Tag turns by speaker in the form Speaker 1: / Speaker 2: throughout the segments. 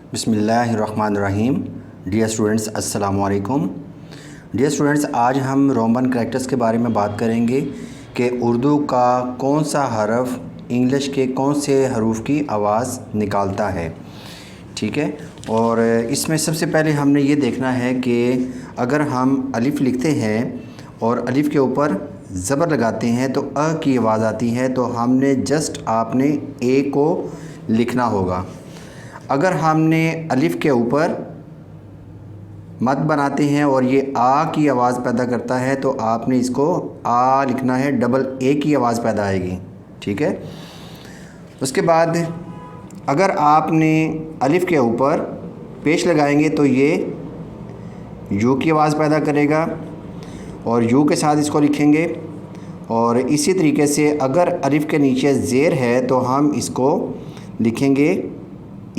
Speaker 1: बिस्मिल्लाहिर्रहमानिर्रहीम। Dear students, अस्सलामु अलैकुम। डियर स्टूडेंट्स, आज हम रोमन कैरेक्टर्स के बारे में बात करेंगे कि उर्दू का कौन सा हरफ इंग्लिश के कौन से हरूफ की आवाज़ निकालता है। ठीक है, और इसमें सबसे पहले हमने ये देखना है कि अगर हम अलिफ़ लिखते हैं और अलिफ़ के ऊपर ज़बर लगाते हैं तो अ की आवाज़ आती है, तो हमने जस्ट आपने ए को लिखना होगा। अगर हमने अलिफ़ के ऊपर मद बनाते हैं और ये आ की आवाज़ पैदा करता है तो आपने इसको आ लिखना है, डबल ए की आवाज़ पैदा आएगी। ठीक है, उसके बाद अगर आपने अलिफ़ के ऊपर पेश लगाएंगे तो ये यू की आवाज़ पैदा करेगा और यू के साथ इसको लिखेंगे। और इसी तरीके से अगर अलिफ़ के नीचे ज़ेर है तो हम इसको लिखेंगे,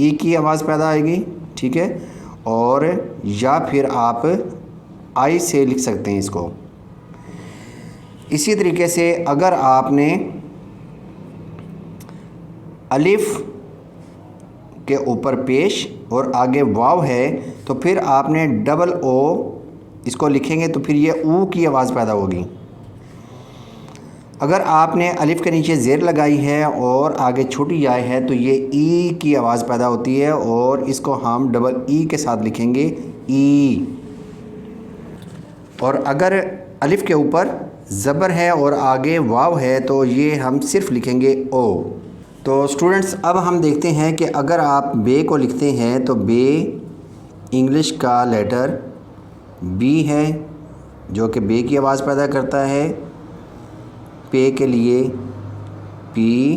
Speaker 1: ई की आवाज़ पैदा आएगी। ठीक है, और या फिर आप आई से लिख सकते हैं इसको। इसी तरीके से अगर आपने अलिफ़ के ऊपर पेश और आगे वाव है तो फिर आपने डबल ओ इसको लिखेंगे तो फिर ये ऊ की आवाज़ पैदा होगी। अगर आपने अलिफ़ के नीचे ज़ेर लगाई है और आगे छोटी याय है तो ये ई की आवाज़ पैदा होती है और इसको हम डबल ई के साथ लिखेंगे, ई। और अगर अलिफ़ के ऊपर ज़बर है और आगे वाव है तो ये हम सिर्फ लिखेंगे ओ। तो स्टूडेंट्स, अब हम देखते हैं कि अगर आप बे को लिखते हैं तो बे इंग्लिश का लेटर बी है जो कि बे की आवाज़ पैदा करता है। पे के लिए पी,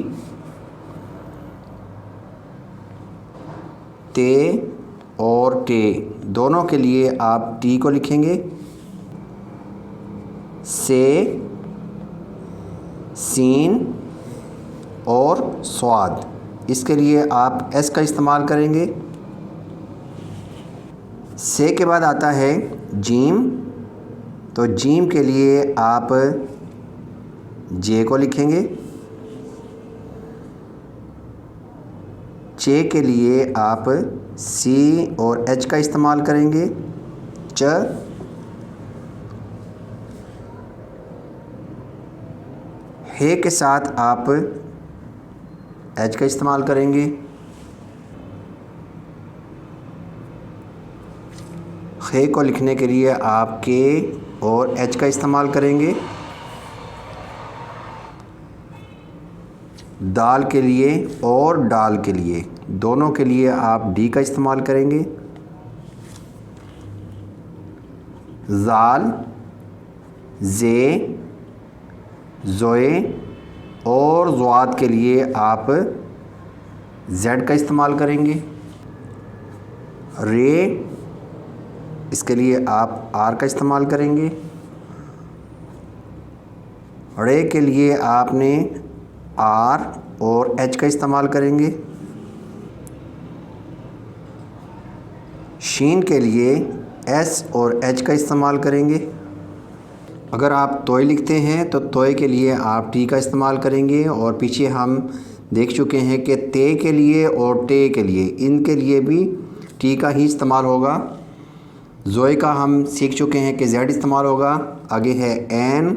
Speaker 1: ते और टे दोनों के लिए आप टी को लिखेंगे। से, सीन और स्वाद, इसके लिए आप एस का इस्तेमाल करेंगे। से के बाद आता है जीम, तो जीम के लिए आप जे को लिखेंगे। चे के लिए आप सी और एच का इस्तेमाल करेंगे। च, हे के साथ आप एच का इस्तेमाल करेंगे। हे को लिखने के लिए आप के और एच का इस्तेमाल करेंगे। दाल के लिए और डाल के लिए दोनों के लिए आप डी का इस्तेमाल करेंगे। ज़ाल, जे, ज़ोए और ज़ुआद के लिए आप जेड का इस्तेमाल करेंगे। रे, इसके लिए आप आर का इस्तेमाल करेंगे। रे के लिए आपने आर और एच का इस्तेमाल करेंगे। शीन के लिए एस और एच का इस्तेमाल करेंगे। अगर आप तोय लिखते हैं तो तोय के लिए आप टी का इस्तेमाल करेंगे। और पीछे हम देख चुके हैं कि ते के लिए और टे के लिए इनके लिए भी टी का ही इस्तेमाल होगा। ज़ोए का हम सीख चुके हैं कि जेड इस्तेमाल होगा। आगे है एन,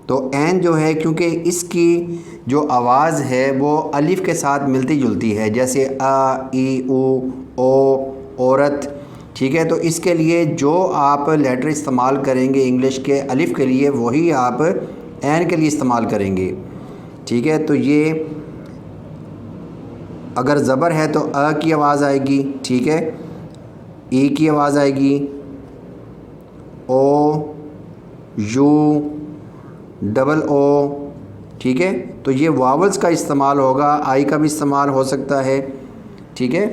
Speaker 1: तो एन जो है क्योंकि इसकी जो आवाज़ है वो अलिफ़ के साथ मिलती जुलती है, जैसे आ, ई, ऊ, ओ, औरत। ठीक है, तो इसके लिए जो आप लेटर इस्तेमाल करेंगे इंग्लिश के अलिफ़ के लिए वही आप एन के लिए इस्तेमाल करेंगे। ठीक है, तो ये अगर ज़बर है तो अ की आवाज़ आएगी। ठीक है, ई की आवाज़ आएगी, ओ, यू, डबल ओ। ठीक है, तो ये वावल्स का इस्तेमाल होगा, आई का भी इस्तेमाल हो सकता है। ठीक है,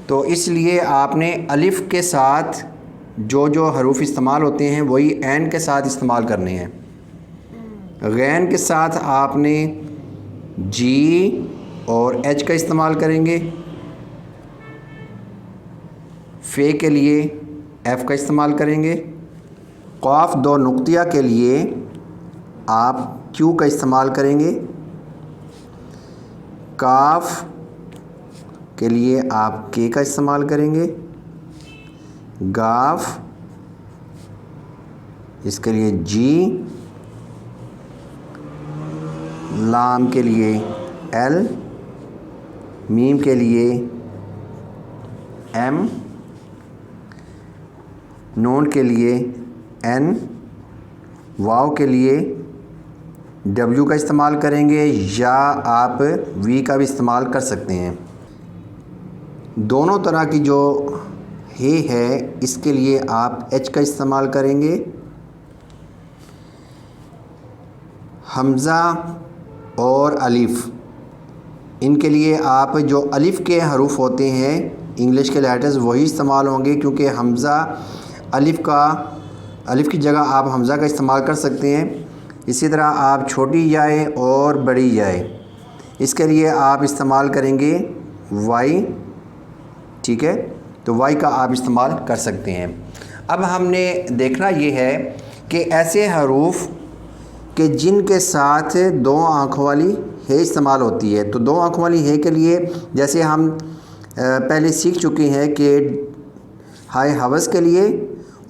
Speaker 1: तो इसलिए आपने अलिफ़ के साथ जो जो हरूफ इस्तेमाल होते हैं वही एन के साथ इस्तेमाल करने हैं। गैन के साथ आपने जी और एच का इस्तेमाल करेंगे। फ़े के लिए एफ़ का इस्तेमाल करेंगे। क़ाफ़ दो नुक्तिया के लिए आप क्यू का इस्तेमाल करेंगे। काफ के लिए आप के का इस्तेमाल करेंगे, गाफ इसके लिए जी, लाम के लिए एल, मीम के लिए एम, नून के लिए एन, वाव के लिए डब्ल्यू का इस्तेमाल करेंगे या आप वी का भी इस्तेमाल कर सकते हैं। दोनों तरह की जो हे है इसके लिए आप एच का इस्तेमाल करेंगे। हमज़ा और अलिफ, इनके लिए आप जो अलिफ के हरूफ होते हैं इंग्लिश के लेटर्स वही इस्तेमाल होंगे, क्योंकि हमज़ा अलिफ की जगह आप हमज़ा का इस्तेमाल कर सकते हैं। इसी तरह आप छोटी याए और बड़ी याए, इसके लिए आप इस्तेमाल करेंगे वाई, ठीक है, तो वाई का आप इस्तेमाल कर सकते हैं। अब हमने देखना ये है कि ऐसे हरूफ कि जिनके साथ दो आँखों वाली हे इस्तेमाल होती है, तो दो आँखों वाली हे के लिए जैसे हम पहले सीख चुके हैं कि हाय हवस के लिए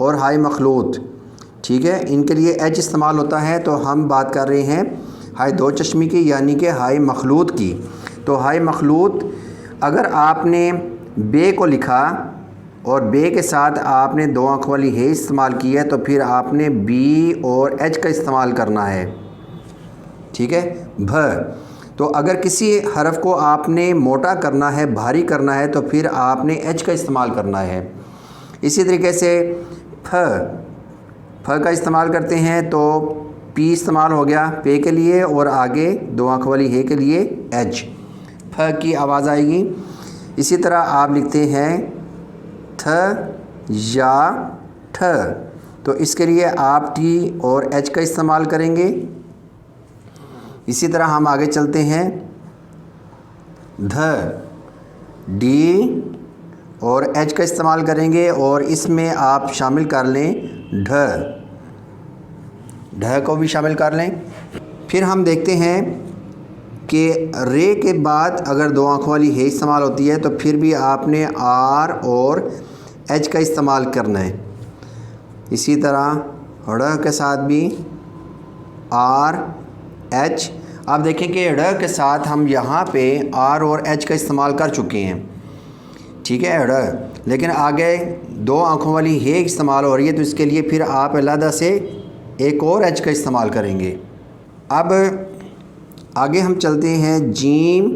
Speaker 1: और हाय मखलूत, ठीक है, इनके लिए एच इस्तेमाल होता है। तो हम बात कर रहे हैं हाय दो चश्मी की, यानी कि हाय मखलूत की। तो हाय मखलूत अगर आपने बे को लिखा और बे के साथ आपने दो आँखों वाली हे इस्तेमाल की है, तो फिर आपने बी और एच का इस्तेमाल करना है, ठीक है। भ, तो अगर किसी हरफ को आपने मोटा करना है, भारी करना है, तो फिर आपने एच का इस्तेमाल करना है। इसी तरीके से फ का इस्तेमाल करते हैं तो पी इस्तेमाल हो गया पे के लिए, और आगे दो आँखों वाली हे के लिए एच, फ की आवाज़ आएगी। इसी तरह आप लिखते हैं थ या ठ, तो इसके लिए आप टी और एच का इस्तेमाल करेंगे। इसी तरह हम आगे चलते हैं, ध, डी और एच का इस्तेमाल करेंगे, और इसमें आप शामिल कर लें ढ, ढ को भी शामिल कर लें। फिर हम देखते हैं कि रे के बाद अगर दो आँखों वाली हे इस्तेमाल होती है, तो फिर भी आपने आर और एच का इस्तेमाल करना है। इसी तरह ड़ के साथ भी आर एच। आप देखें कि ड़ के साथ हम यहाँ पे आर और एच का इस्तेमाल कर चुके हैं, ठीक है ड़, लेकिन आगे दो आँखों वाली हे इस्तेमाल हो रही है, तो इसके लिए फिर आप अलहदा से एक और एच का इस्तेमाल करेंगे। अब आगे हम चलते हैं, जीम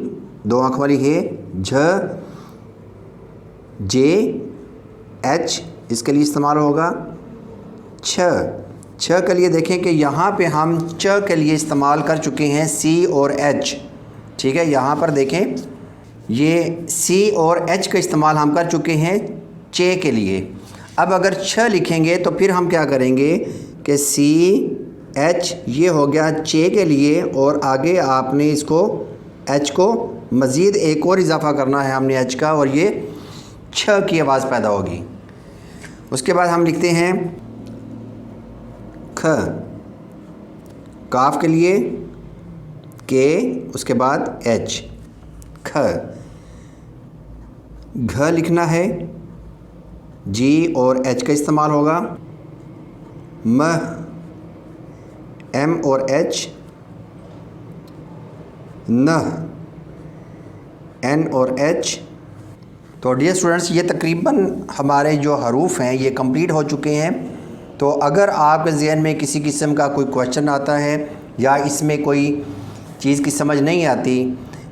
Speaker 1: दो आँख वाली है, झ, जे, एच इसके लिए इस्तेमाल होगा। छ, छ के लिए देखें कि यहाँ पे हम च के लिए इस्तेमाल कर चुके हैं सी और एच, ठीक है, यहाँ पर देखें ये सी और एच का इस्तेमाल हम कर चुके हैं चे के लिए। अब अगर छ लिखेंगे तो फिर हम क्या करेंगे कि सी एच ये हो गया चे के लिए, और आगे आपने इसको एच को मज़ीद एक और इजाफ़ा करना है हमने एच का, और ये छ की आवाज़ पैदा होगी। उसके बाद हम लिखते हैं ख, काफ के लिए के, उसके बाद एच, ख। घ लिखना है, जी और एच का इस्तेमाल होगा। म, एम और एच, न, एन और एच। तो डियर स्टूडेंट्स, ये तकरीबन हमारे जो हरूफ हैं ये कंप्लीट हो चुके हैं। तो अगर आपके ज़हन में किसी किस्म का कोई क्वेश्चन आता है या इसमें कोई चीज़ की समझ नहीं आती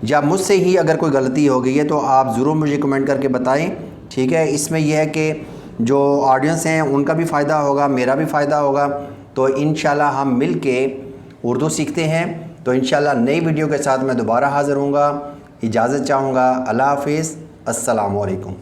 Speaker 1: या मुझसे ही अगर कोई गलती हो गई है, तो आप ज़रूर मुझे कमेंट करके बताएं, ठीक है। इसमें यह है कि जो ऑडियंस हैं उनका भी फ़ायदा होगा, मेरा भी फ़ायदा होगा। तो इंशाल्लाह हम मिल के उर्दू सीखते हैं। तो इंशाल्लाह नई वीडियो के साथ मैं दोबारा हाज़िर हूँगा। इजाज़त चाहूँगा। अल्लाह हाफ़िज़। अस्सलामु अलैकुम।